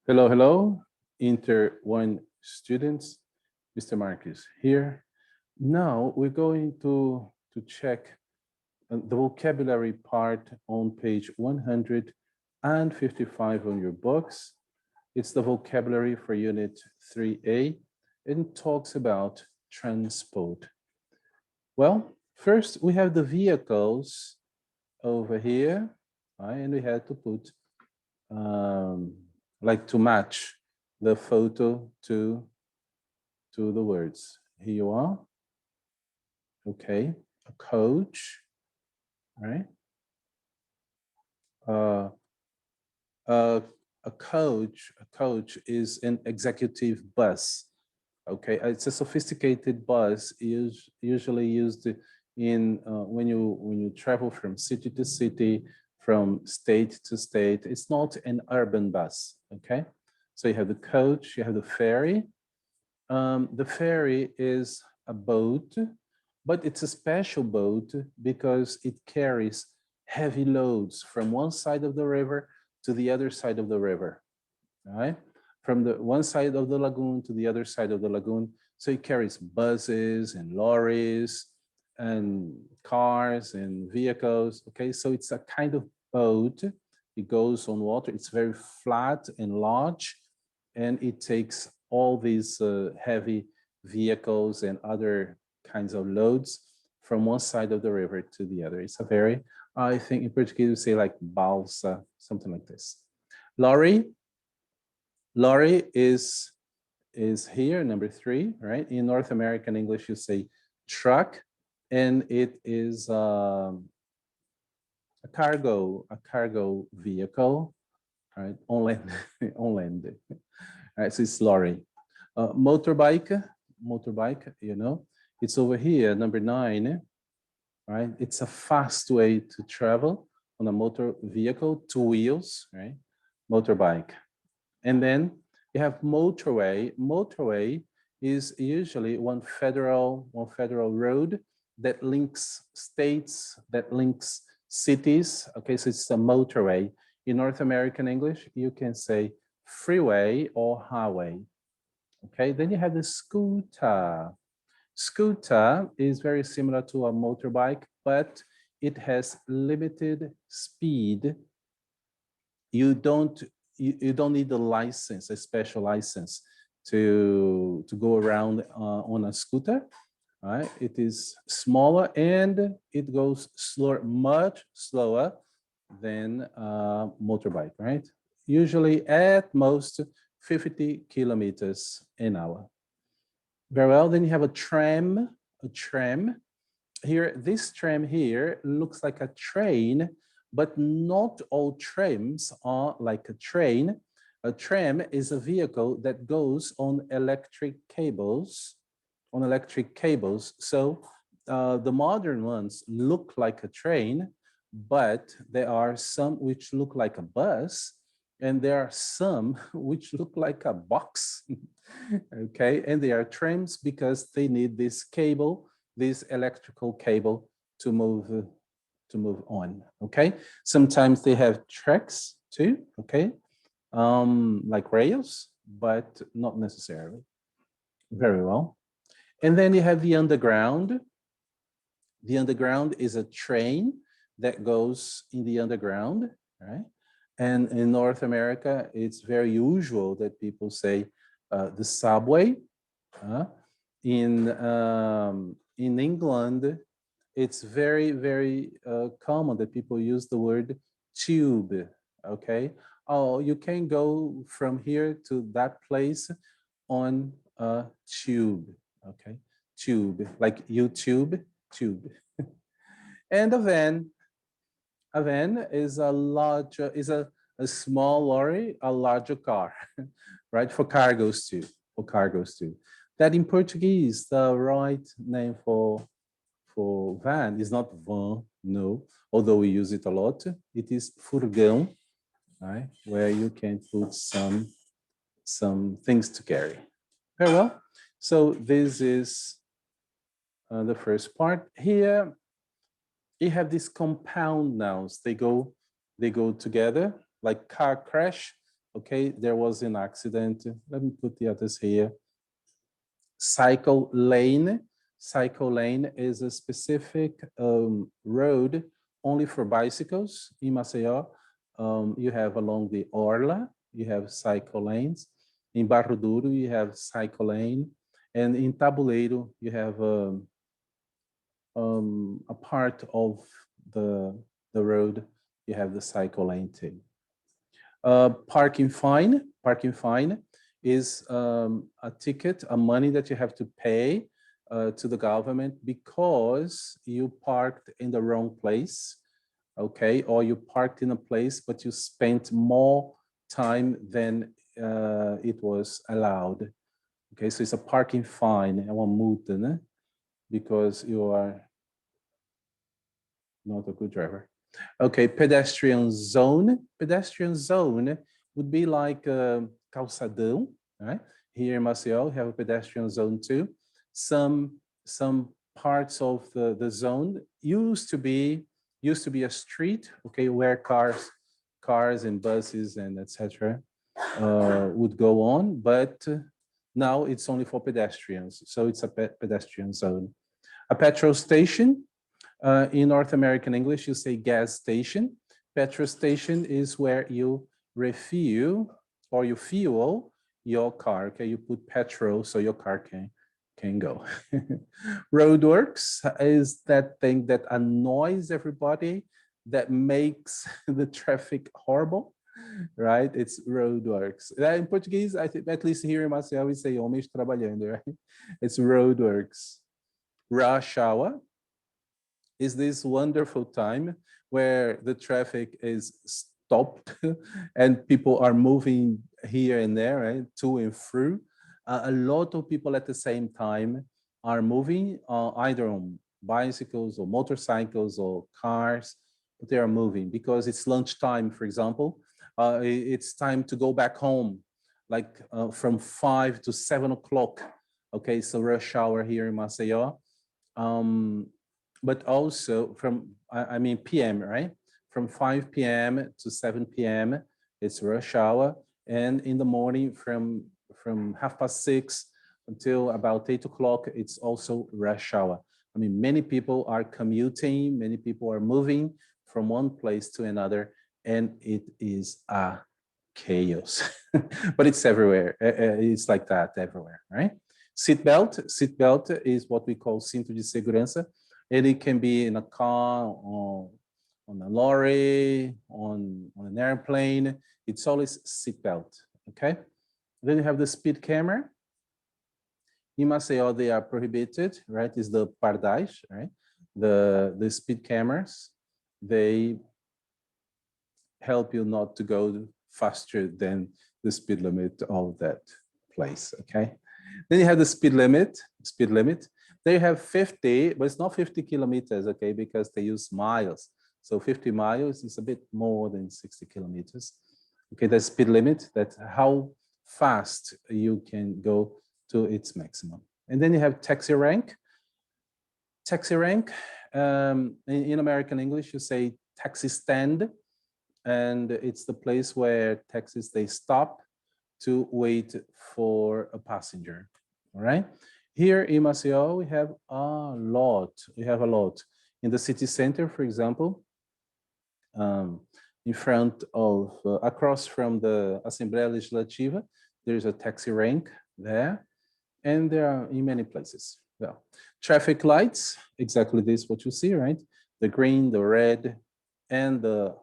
Hello, hello, Inter 1 students, Mr. Marques here. Now we're going to check the vocabulary part on page 155 on your books. It's the vocabulary for unit 3A and talks about transport. Well, first we have the vehicles over here, right? And we had to put like to match the photo to the words. Here you are. Okay, a coach, right? Uh, a coach is an executive bus. Okay, it's a sophisticated bus usually used in when you travel from city to city, from state to state. It's not an urban bus. Okay, so you have the coach, you have the ferry. The ferry is a boat, but it's a special boat because it carries heavy loads from one side of the river to the other side of the river, right? From the one side of the lagoon to the other side of the lagoon. So it carries buses and lorries and cars and vehicles. Okay, so it's a kind of boat. It goes on water. It's very flat and large, and it takes all these heavy vehicles and other kinds of loads from one side of the river to the other. It's a very, I think in Portuguese we say like balsa, something like this. Lorry is here, number 3, right? In North American English, you say truck, and it is a cargo vehicle, right? On land, on land. All right, so it's lorry. Motorbike, you know, it's over here, number 9, right? It's a fast way to travel on a motor vehicle, 2 wheels, right? Motorbike. And then you have motorway. Motorway is usually one federal road that links states, that links cities. Okay, so it's a motorway. In North American English, you can say freeway or highway. Okay, then you have the scooter. Scooter is very similar to a motorbike, but it has limited speed. You don't need a license, a special license to go around on a scooter. Right? It is smaller and it goes slower, much slower than a motorbike, right? Usually at most 50 kilometers an hour. Very well, then you have a tram. Here, this tram here looks like a train, but not all trams are like a train. A tram is a vehicle that goes on electric cables, So the modern ones look like a train, but there are some which look like a bus, and there are some which look like a box. Okay, and they are trams because they need this cable, this electrical cable to move on. Okay, sometimes they have tracks too. Okay, like rails, but not necessarily. Very well. And then you have the underground. The underground is a train that goes in the underground, right? And in North America, it's very usual that people say the subway. In England, it's very common that people use the word tube. Okay. Oh, you can go from here to that place on a tube. Okay. Tube, like YouTube, tube. And a van is a large, a small lorry, a larger car, right? For cargos too. That in Portuguese, the right name for van is not van, no, although we use it a lot. It is furgão, right? Where you can put some things to carry. Very well. So this is the first part. Here you have these compound nouns. They go together, like car crash. okay, there was an accident. Let me put the others here. Cycle lane. Cycle lane is a specific road only for bicycles in Maceió. You have along the Orla, you have cycle lanes. In Barro Duro, you have cycle lane. And in Tabuleiro, you have a part of the road, you have the cycle lane too. Parking fine. Parking fine is a ticket, a money that you have to pay to the government because you parked in the wrong place, okay? Or you parked in a place, but you spent more time than it was allowed. Okay, so it's a parking fine, é uma multa, né? Because you are not a good driver. Okay, pedestrian zone. Pedestrian zone would be like calçadão, right? Here in Maceió, we have a pedestrian zone too. Some parts of the zone used to be a street, okay, where cars and buses and etc. Would go on, but now it's only for pedestrians, so it's a pedestrian zone. A petrol station. In North American English, you say gas station. Petrol station is where you refuel or you fuel your car. Okay, you put petrol so your car can go. Roadworks is that thing that annoys everybody, that makes the traffic horrible, right? It's roadworks. In Portuguese, I think, at least here in Maceió, we say homens trabalhando, right? It's roadworks. Rush hour is this wonderful time where the traffic is stopped and people are moving here and there, right, to and through. A lot of people at the same time are moving either on bicycles or motorcycles or cars, but they are moving because it's lunchtime, for example. It's time to go back home, like from 5 to 7 o'clock. Okay, so rush hour here in Maceió. But also from, I mean, PM, right? From 5 p.m. to 7 p.m., it's rush hour. And in the morning from 6:30 until about 8 o'clock, it's also rush hour. I mean, many people are commuting, many people are moving from one place to another, and it is a chaos. But it's everywhere. It's like that everywhere, right? Seatbelt is what we call cinto de segurança. And it can be in a car, on a lorry, on an airplane. It's always seatbelt, okay? Then you have the speed camera. In Maceió, they are prohibited, right? It's the pardais, right? The speed cameras, they help you not to go faster than the speed limit of that place, okay? Then you have the speed limit. They have 50, but it's not 50 kilometers, okay, because they use miles. So 50 miles is a bit more than 60 kilometers. Okay, the speed limit, that's how fast you can go to its maximum. And then you have taxi rank. Taxi rank, in American English, you say taxi stand, and it's the place where taxis, they stop to wait for a passenger, all right? Here in Maceió, we have a lot. In the city center, for example, in front of, across from the Assembleia Legislativa, there's a taxi rank there, and there are in many places. Well, traffic lights, exactly this, what you see, right? The green, the red, and the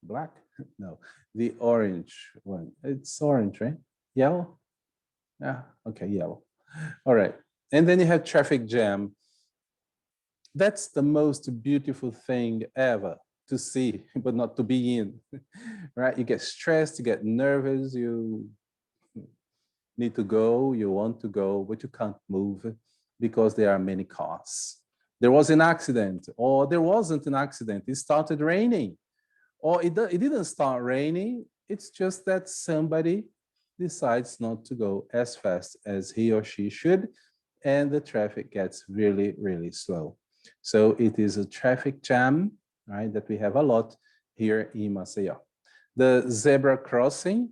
black, no, the orange one. It's orange, right? Yellow? Yeah, okay, yellow. All right. And then you have traffic jam. That's the most beautiful thing ever to see, but not to be in, right? You get stressed, you get nervous, you need to go, you want to go, but you can't move because there are many cars. There was an accident, or there wasn't an accident. It started raining, or it didn't start raining. It's just that somebody decides not to go as fast as he or she should, and the traffic gets really, really slow. So it is a traffic jam, right, that we have a lot here in Maceió. The zebra crossing,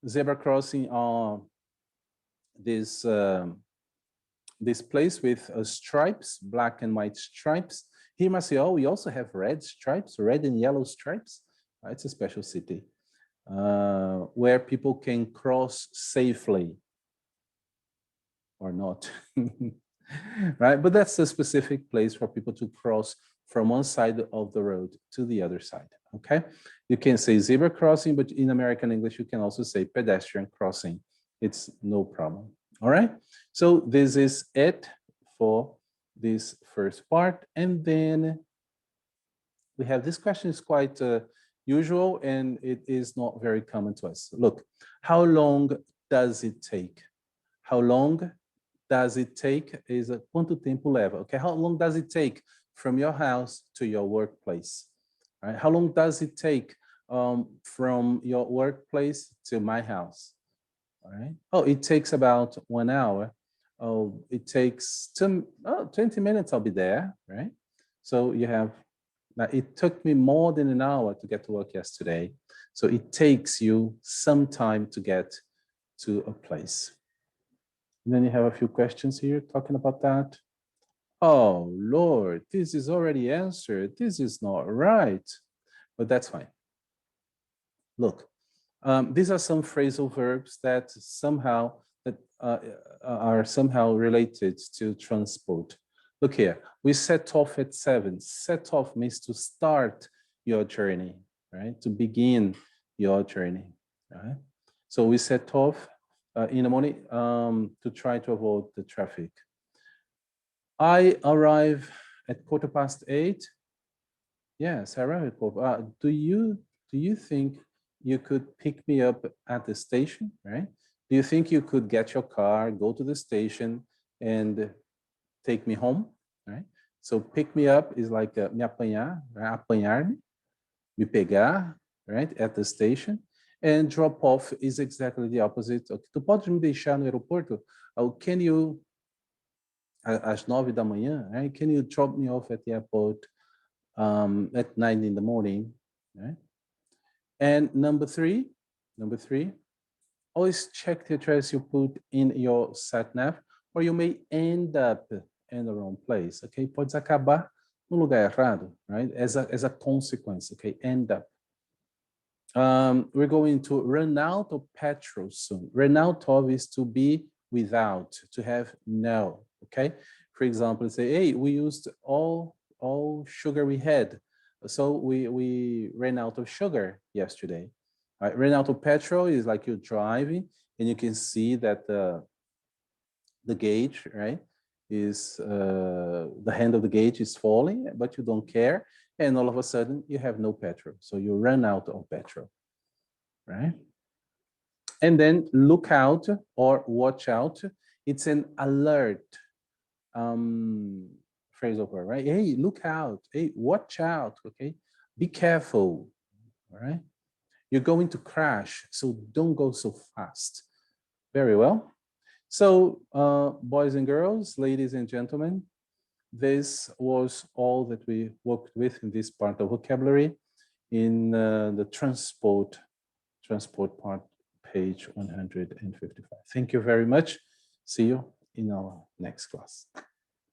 zebra crossing are this place with stripes, black and white stripes. Here in Maceió, we also have red stripes, red and yellow stripes. It's a special city where people can cross safely or not, right? But that's a specific place for people to cross from one side of the road to the other side, okay? You can say zebra crossing, but in American English, you can also say pedestrian crossing. It's no problem, all right? So this is it for this first part. And then we have this question is quite usual and it is not very common to us. Look, how long does it take? How long does it take is quanto tempo leva, okay? How long does it take from your house to your workplace? All right? How long does it take from your workplace to my house? All right. Oh, it takes about 1 hour. Oh, it takes 20 minutes, I'll be there, right? So you have, now it took me more than an hour to get to work yesterday. So it takes you some time to get to a place. And then you have a few questions here talking about that. Oh, Lord, this is already answered. This is not right, but that's fine. Look, these are some phrasal verbs that are somehow related to transport. Look here, we set off at 7. Set off means to start your journey, right? To begin your journey, right? So we set off in the morning to try to avoid the traffic. I arrive at 8:15. Yes, I arrive at 4. Do you think you could pick me up at the station, right? Do you think you could get your car, go to the station, and take me home, right? So pick me up is like me apanhar, apanhar-me, me pegar, right, at the station. And drop off is exactly the opposite. Okay, tu pode me deixar no aeroporto? Can you, às 9 da manhã, right? Can you drop me off at the airport at 9 in the morning, right? And number three, always check the address you put in your sat nav, or you may end up in the wrong place. Okay, pode acabar no lugar errado, right? As a consequence. Okay, end up. We're going to run out of petrol soon. Run out of is to be without, to have no. Okay, for example, say, hey, we used all sugar we had. So we ran out of sugar yesterday. Right? Ran out of petrol is like you're driving and you can see that the gauge, right, is the hand of the gauge is falling, but you don't care. And all of a sudden you have no petrol. So you run out of petrol, right? And then look out or watch out. It's an alert phrasal verb, right? Hey, look out. Hey, watch out. Okay, be careful. All right, you're going to crash, so don't go so fast. Very well. So, boys and girls, ladies and gentlemen, this was all that we worked with in this part of vocabulary in the transport part, page 155. Thank you very much. See you in our next class.